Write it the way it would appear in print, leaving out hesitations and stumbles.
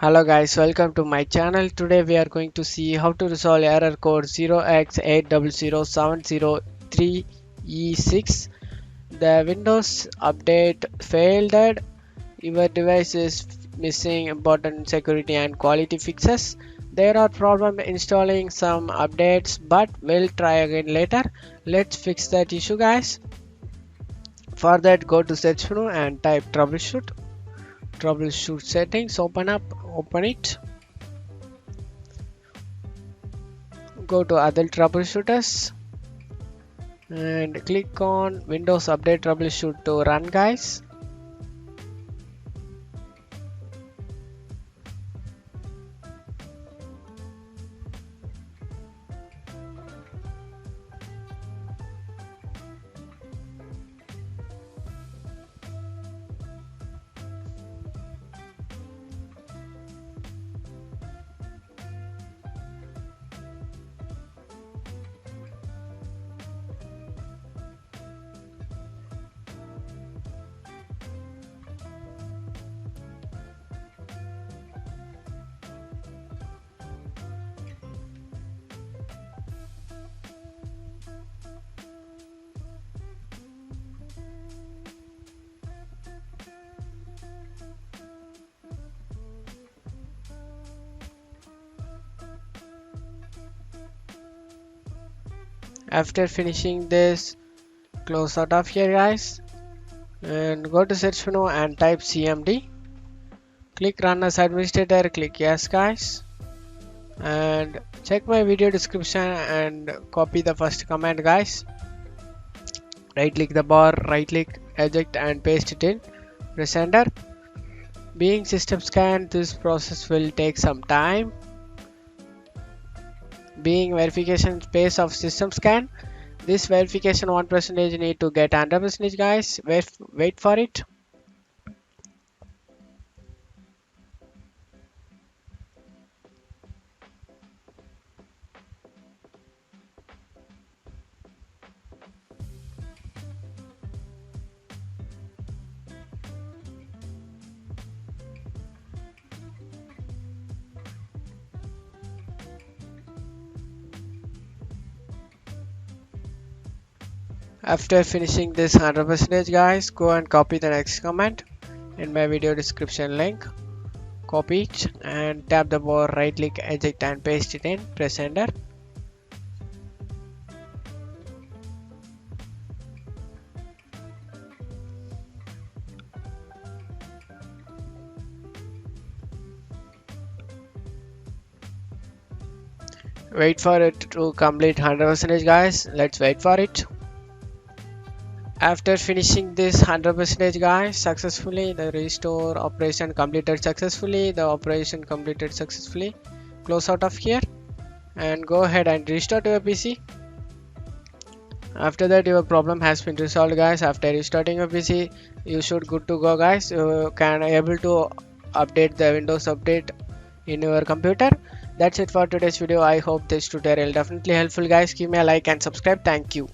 Hello guys, welcome to my channel. Today we are going to see how to resolve error code 0x800703e6. The Windows update failed. Your device is missing important security and quality fixes. There are problems installing some updates, but we'll try again later. Let's fix that issue, guys. For that, go to search menu and type troubleshoot. Troubleshoot settings, open it. Go to other troubleshooters and click on Windows Update Troubleshoot to run, guys. After finishing this, close out of here, guys, and go to search menu and type cmd. Click run as administrator, click yes, guys, and check my video description and copy the first command, guys. Right click the bar, right click, eject and paste it in. Press enter. Being system scan, this process will take some time. Being verification phase of system scan, this verification 1% need to get 100%, guys. Wait for it. After finishing this 100%, guys, go and copy the next command in my video description link. Copy it and tap the bar, right click, eject and paste it in. Press enter. Wait for it to complete 100%, guys. Let's wait for it. After finishing this 100%, guys, successfully, the restore operation completed successfully. The operation completed successfully. Close out of here and go ahead and restore to your PC. After that, your problem has been resolved, guys. After restarting your PC, you should good to go, guys. You can able to update the Windows update in your computer. That's it for today's video. I hope this tutorial definitely helpful, guys. Give me a like and subscribe. Thank you.